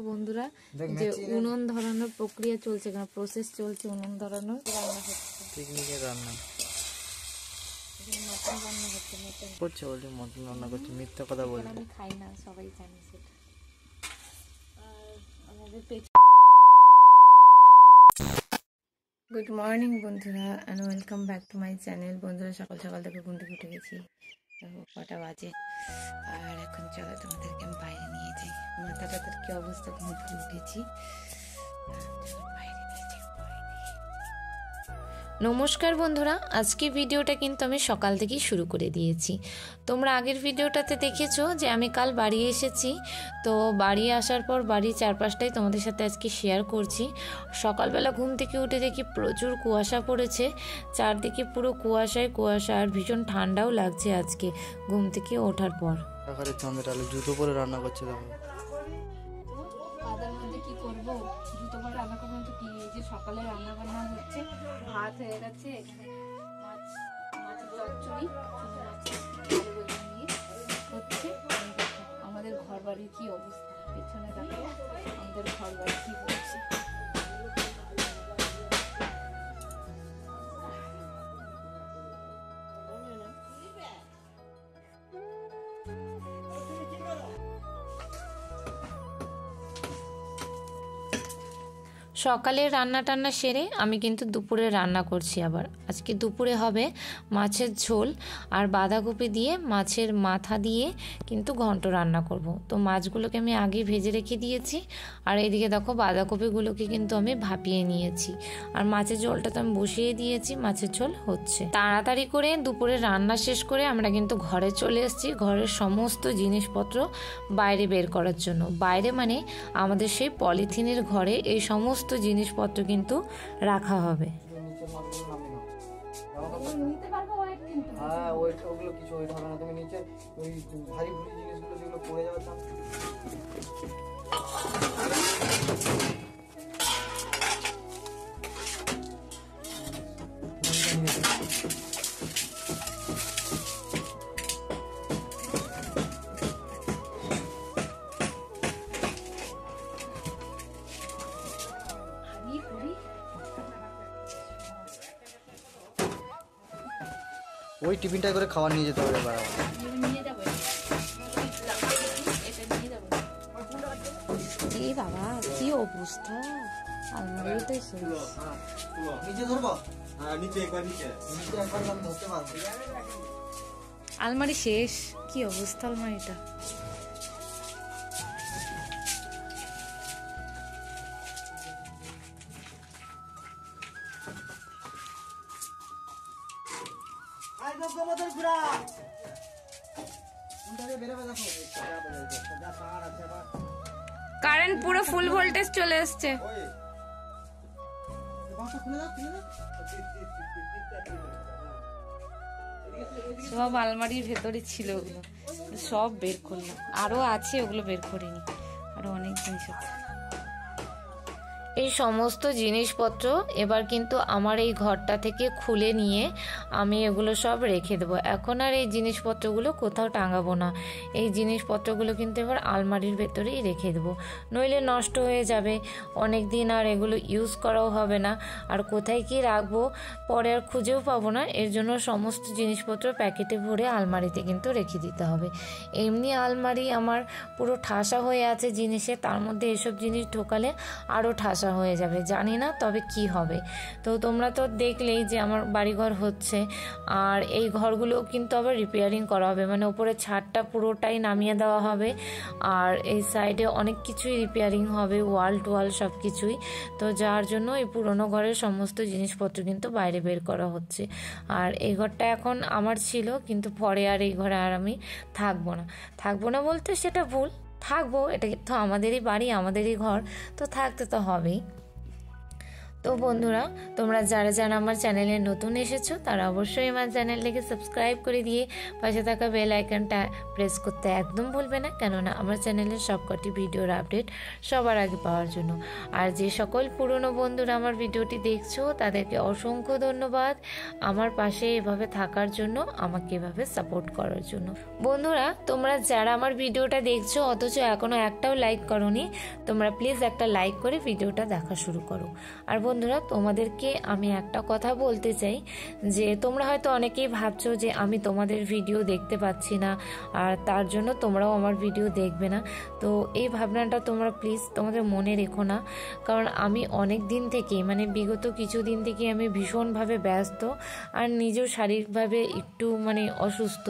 বন্ধুরা যে উনুন ধরানোর প্রক্রিয়া চলছে, প্রসেস চলছে উনুন ধরানোর। রান্না হচ্ছে, পিকনিকের রান্না মটন রান্না হচ্ছে। মটন করছে বলি, মটন রান্না করছে, মিথ্যা কথা বলছে। আমি খাই না, সবাই জানে সেটা। আর আমাদের গুড মর্নিং বন্ধুরা, and welcome back to my channel. বন্ধুরা, সকাল সকাল থেকে ঘুম থেকে উঠে গেছি, কটা বাজে। আর এখন চলো তোমাদেরকে আমি বাইরে নিয়ে যাই। মাথাটার কি অবস্থা, ঘুম থেকে উঠেছি। নমস্কার বন্ধুরা, আজকে ভিডিওটা কিন্তু আমি সকাল থেকেই শুরু করে দিয়েছি। তোমরা আগের ভিডিওটাতে দেখেছো যে আমি কাল বাড়ি এসেছি। তো বাড়ি আসার পর বাড়ির চারপাশটাই তোমাদের সাথে আজকে শেয়ার করছি। সকালবেলা ঘুম থেকে উঠে দেখি প্রচুর কুয়াশা পড়েছে, চারদিকে পুরো কুয়াশায় কুয়াশা, আর ভীষণ ঠান্ডাও লাগছে আজকে ঘুম থেকে ওঠার পর। চাঁদের আলো জুতো পরে রান্না করছে, দেখো কাদার মধ্যে কি করব, জুতো পরে রান্না করবো তো কি। এই যে সকালে রান্না বান্না হচ্ছে, ভাত হয়ে গেছে, মাছের চচ্চড়ি হচ্ছে। আমাদের ঘর বাড়ির কি অবস্থা, পেছনে দেখো আমাদের ঘর বাড়ি কি করছে। সকালে রান্না টান্না সেরে আমি কিন্তু দুপুরে রান্না করছি। আবার আজকে দুপুরে হবে মাছের ঝোল আর বাঁধাকপি দিয়ে মাছের মাথা দিয়ে কিন্তু ঘন্ট রান্না করব। তো মাছগুলোকে আমি আগে ভেজে রেখে দিয়েছি, আর এইদিকে দেখো বাঁধাকপিগুলোকে কিন্তু আমি ভাপিয়ে নিয়েছি, আর মাছের ঝোলটা তো আমি বসিয়ে দিয়েছি, মাছের ঝোল হচ্ছে। তাড়াতাড়ি করে দুপুরে রান্না শেষ করে আমরা কিন্তু ঘরে চলে এসেছি, ঘরের সমস্ত জিনিসপত্র বাইরে বের করার জন্য। বাইরে মানে আমাদের সেই পলিথিনের ঘরে এই সমস্ত জিনিসপত্র কিন্তু রাখা হবে। ওই টিফিনটা করে খাবার নিয়ে যেতে হবে। এই বাবা কি অবস্থা, আলমারিতে নিচে ধরবো, নিচে একবার ধরতে পারবো। আলমারি শেষ, কি অবস্থা আলমারিটা। কারেন্ট পুরো ফুল ভোল্টেজ চলে এসছে। সব আলমারির ভেতরে ছিল, ওগুলো সব বের করলাম। আরো আছে, ওগুলো বের করিনি, আরো অনেক জিনিস আছে। এই সমস্ত জিনিসপত্র এবার কিন্তু আমার এই ঘরটা থেকে খুলে নিয়ে আমি এগুলো সব রেখে দেবো। এখন আর এই জিনিসপত্রগুলো কোথাও টাঙাবো না, এই জিনিসপত্রগুলো কিন্তু এবার আলমারির ভেতরেই রেখে দেবো, নইলে নষ্ট হয়ে যাবে, অনেক দিন আর এগুলো ইউজ করাও হবে না। আর কোথায় কি রাখবো পরে আর খুঁজেও পাবো না, এর জন্য সমস্ত জিনিসপত্র প্যাকেটে ভরে আলমারিতে কিন্তু রেখে দিতে হবে। এমনি আলমারি আমার পুরো ঠাসা হয়ে আছে জিনিসে, তার মধ্যে এসব জিনিস ঢোকালে আরও ঠাসা হয়ে যাবে, জানি না তবে কি হবে। তো তোমরা তো দেখলেই যে আমার বাড়িঘর হচ্ছে, আর এই ঘরগুলো কিন্তু আবার রিপেয়ারিং করা হবে, মানে ওপরে ছাদটা পুরোটাই নামিয়ে দেওয়া হবে, আর এই সাইডে অনেক কিছুই রিপেয়ারিং হবে, ওয়াল টোয়াল সব কিছুই। তো যার জন্য এই পুরোনো ঘরের সমস্ত জিনিসপত্র কিন্তু বাইরে বের করা হচ্ছে। আর এই ঘরটা এখন আমার ছিল, কিন্তু পরে আর এই ঘরে আর আমি থাকবো না বলতে সেটা ভুল, থাকবো, এটা তো আমাদেরই বাড়ি, আমাদেরই ঘর, তো থাকতে তো হবেই। তো বন্ধুরা, তোমরা যারা যারা আমার চ্যানেলে নতুন এসেছো তারা অবশ্যই আমার চ্যানেলটাকে সাবস্ক্রাইব করে দিয়ে পাশে থাকা বেল আইকনটা প্রেস করতে একদম ভুলবে না, কেননা আমার চ্যানেলের সবকটি ভিডিওর আপডেট সবার আগে পাওয়ার জন্য। আর যে সকল পুরনো বন্ধুরা আমার ভিডিওটি দেখছো তাদেরকে অসংখ্য ধন্যবাদ আমার পাশে এভাবে থাকার জন্য, আমাকে এভাবে সাপোর্ট করার জন্য। বন্ধুরা, তোমরা যারা আমার ভিডিওটা দেখছো অথচ এখনও একটাও লাইক করোনি, তোমরা প্লিজ একটা লাইক করে ভিডিওটা দেখা শুরু করো। আর বন্ধুরা, তোমাদেরকে আমি একটা কথা বলতে চাই যে তোমরা হয়তো অনেকেই ভাবছো যে আমি তোমাদের ভিডিও দেখতে পাচ্ছি না আর তার জন্য তোমরাও আমার ভিডিও দেখবে না। তো এই ভাবনাটা তোমরা প্লিজ তোমাদের মনে রেখো না, কারণ আমি অনেক দিন থেকেই মানে বিগত কিছুদিন থেকে আমি ভীষণভাবে ব্যস্ত আর নিজেও শারীরিকভাবে একটু মানে অসুস্থ,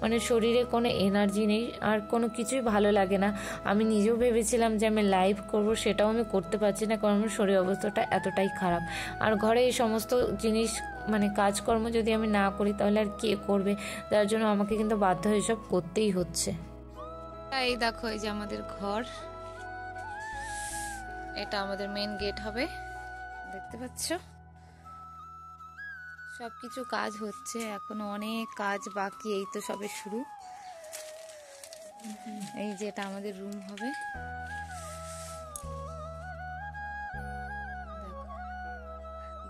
মানে শরীরে কোনো এনার্জি নেই আর কোনো কিছুই ভালো লাগে না। আমি নিজেও ভেবেছিলাম যে আমি লাইভ করব, সেটাও আমি করতে পারছি না কারণ আমার শরীর অবস্থাটা এতটাই খারাপ। আর ঘরে এই সমস্ত জিনিস মানে কাজকর্ম যদি আমি না করি তাহলে আর কে করবে, যার জন্য আমাকে কিন্তু বাধ্য হয়ে সব করতেই হচ্ছে। এই দেখো, এই যে আমাদের ঘর, এটা আমাদের মেন গেট হবে, দেখতে পাচ্ছ। সবকিছু কাজ হচ্ছে, এখনো অনেক কাজ বাকি, এই তো সবে শুরু। এই যে এটা আমাদের রুম হবে,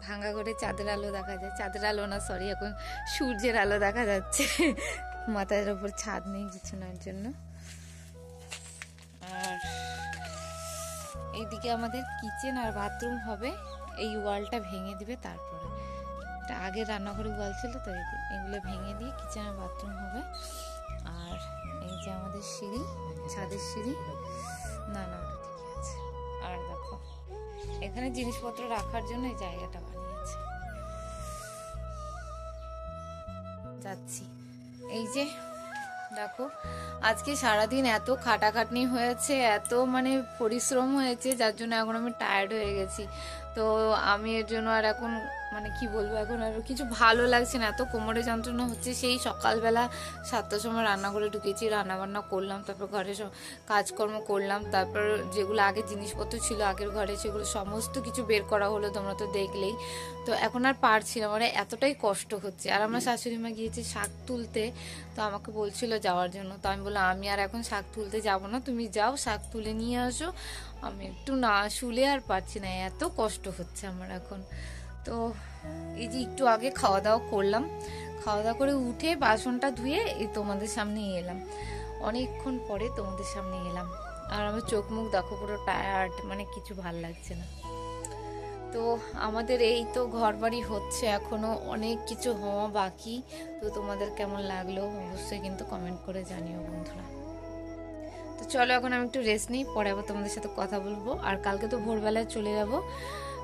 ভাঙা করে চাঁদের আলো দেখা যায়, চাঁদের আলো না সরি, এখন সূর্যের আলো দেখা যাচ্ছে। মাথার উপর ছাদ নেই বিছানার জন্য। আর এইদিকে আমাদের কিচেন আর বাথরুম হবে, এই ওয়ালটা ভেঙে দিবে তারপরে। এটা আগে রান্নাঘরে ওয়াল ছিল তো, এগুলো ভেঙে দিয়ে কিচেন আর বাথরুম হবে। আর এই যে আমাদের সিঁড়ি, ছাদের সিঁড়ি, না না ওটা ঠিকই আছে। আর দেখো এখানে জিনিসপত্র রাখার জন্য এই জায়গাটা বানিয়েছে। যাচ্ছি, এই যে দেখো আজকে সারাদিন এত খাটাখাটনি হয়েছে, এত মানে পরিশ্রম হয়েছে, যার জন্য এখন আমি টায়ার্ড হয়ে গেছি। তো আমি এর জন্য আর এখন মানে কি বলবো, এখন আর কিছু ভালো লাগছে না, এত কোমরে যন্ত্রণা হচ্ছে। সেই সকালবেলা 7টার সময় রান্না করে ঢুকেছি, রান্নাবান্না করলাম, তারপর ঘরে সব কাজকর্ম করলাম, তারপর যেগুলো আগে জিনিসপত্র ছিল আগের ঘরে সেগুলো সমস্ত কিছু বের করা হলো, তোমরা তো দেখলেই। তো এখন আর পারছি না, মানে এতটাই কষ্ট হচ্ছে। আর আমার শাশুড়ি মা গিয়েছে শাক তুলতে, তো আমাকে বলছিল যাওয়ার জন্য। তো আমি বললাম আমি আর এখন শাক তুলতে যাব না, তুমি যাও শাক তুলে নিয়ে আসো, আমি একটু না শুলে আর পারছি না, এত কষ্ট হচ্ছে আমার এখন। তো এই যে একটু আগে খাওয়া দাওয়া করলাম, খাওয়া দাওয়া করে উঠে বাসনটা ধুয়ে এই তোমাদের সামনে এলাম, অনেকক্ষণ পরে তোমাদের সামনে এলাম। আর আমার চোখ মুখ দেখো পুরো টায়ার্ড, মানে কিছু ভাল লাগছে না। তো আমাদের এই তো ঘর বাড়ি হচ্ছে, এখনো অনেক কিছু হওয়া বাকি। তো তোমাদের কেমন লাগলো অবশ্যই কিন্তু কমেন্ট করে জানিও বন্ধুরা। তো চলো এখন আমি একটু রেস্ট নিই, পরে আবার তোমাদের সাথে কথা বলবো। আর কালকে তো ভোরবেলায় চলে যাব।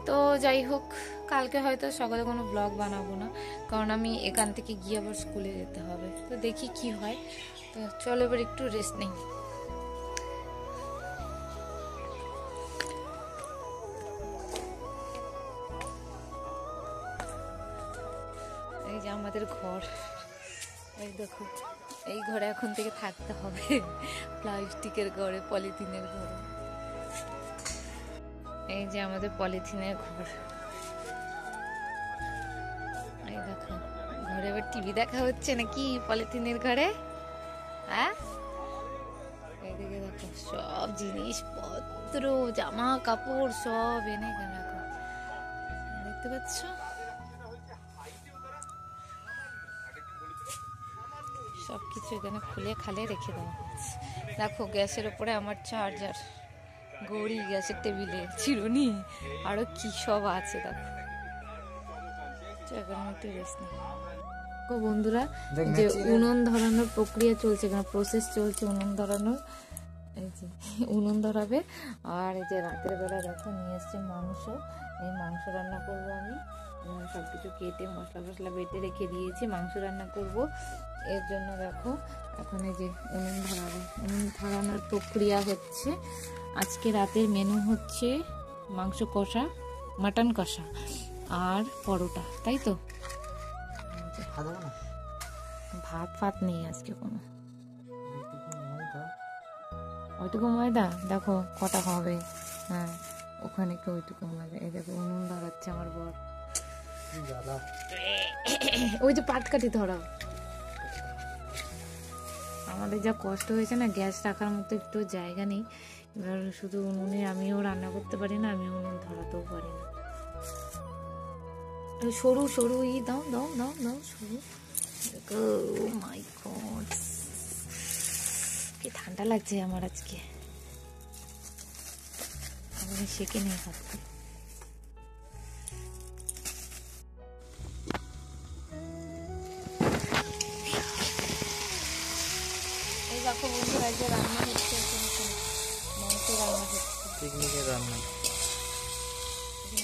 তো যাই হোক, কালকে হয়তো সকালে কোনো ব্লগ বানাবো না, কারণ আমি এখান থেকে গিয়ে আবার স্কুলে যেতে হবে। তো দেখি কি হয়। তো চলো এবার একটু রেস্ট নিই। এই যে আমাদের ঘর, এই দেখো এই ঘরে এখন থেকে থাকতে হবে, প্লাস্টিকের ঘরে, পলিথিনের ঘরে। এই যে আমাদের পলিথিনের ঘর, এই দেখো ঘরে এবার টিভি দেখা হচ্ছে নাকি পলিথিনের ঘরে, হ্যাঁ। এইদিকে দেখো সব জিনিসপত্র, জামা কাপড় সব এনে এখানে রাখো, দেখতে পাচ্ছ। সবকিছু এখানে খুলে খালে রেখে দেওয়া হচ্ছে। দেখো গ্যাসের উপরে আমার চার্জার, ঘড়ি, গ্যাসের টেবিলে চিরুনি, আরো কি সব আছে দেখো। এখন একটু রেস্ট নেই। বন্ধুরা, যে উনুন ধরানোর প্রক্রিয়া চলছে, এখানে প্রসেস চলছে উনুন ধরানোর। এই যে উনুন ধরাবে। আর এই যে রাতের বেলা দেখো নিয়ে এসছে মাংস, এই মাংস রান্না করবো আমি। সবকিছু কেটে মশলা ফসলা বেটে রেখে দিয়েছি, মাংস রান্না করব। এর জন্য দেখো এখন এই যে উনুন ধরাবে, উনুন ধরানোর প্রক্রিয়া হচ্ছে। আজকে রাতের মেনু হচ্ছে মাংস কষা, মাটন কষা আর পরোটা, তাই তো। ভাত ফাত নেই আজকে কোনো। ওইটুকু ময়দা দেখো কটা হবে, হ্যাঁ ওখানে একটু ওইটুকু লাগে। এই দেখো উনুন ধরাচ্ছে আমার বর। জ্বালা। ওই যে পাট কাঠি ধরাও। আমাদের যা কষ্ট হয়েছে না, গ্যাস রাখার মতো একটু জায়গা নেই। এবার শুধু উনুনে আমিও রান্না করতে পারি না, আমিও উনুন ধরাতেও পারি না। সরু সরু দাও দাও দাও দাও সরু। ও মাই গড, কি ঠান্ডা লাগছে আমার আজকে। আমি সেকে নেই ভাবতে। এই দেখো বন্ধুরা, যে রান্না হচ্ছে, মাংস রান্না হচ্ছে, পিকনিকের রান্না।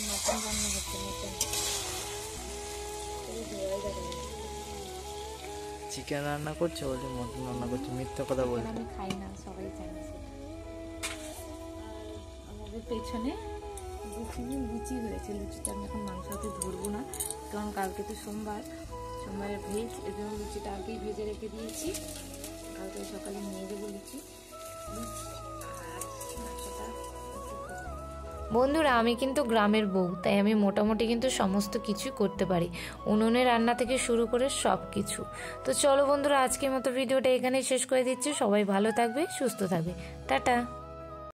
মটন রান্না হচ্ছে, মটন। চিকেন রান্না করছে বলছে মটন রান্না করছে, মিথ্যা কথা বলছে। আমি খাই না, সবাই জানে। আমাদের পেছনে লুচি হয়েছে, লুচিটা আমি এখন মাংস হাতে ধরবো না, কারণ কালকে তো সোমবারের ভেজ, এই জন্য লুচিটা আগেই ভেজে রেখে দিয়েছি। কালকে সকালে নিয়ে যাবো লুচি। বন্ধুরা, আমি কিন্তু গ্রামের বউ, তাই আমি মোটামুটি কিন্তু সমস্ত কিছু করতে পারি, উনুনে রান্না থেকে শুরু করে সব কিছু। তো চলো বন্ধুরা, আজকের মতো ভিডিওটা এখানেই শেষ করে দিচ্ছি। সবাই ভালো থাকবে, সুস্থ থাকবে, টাটা।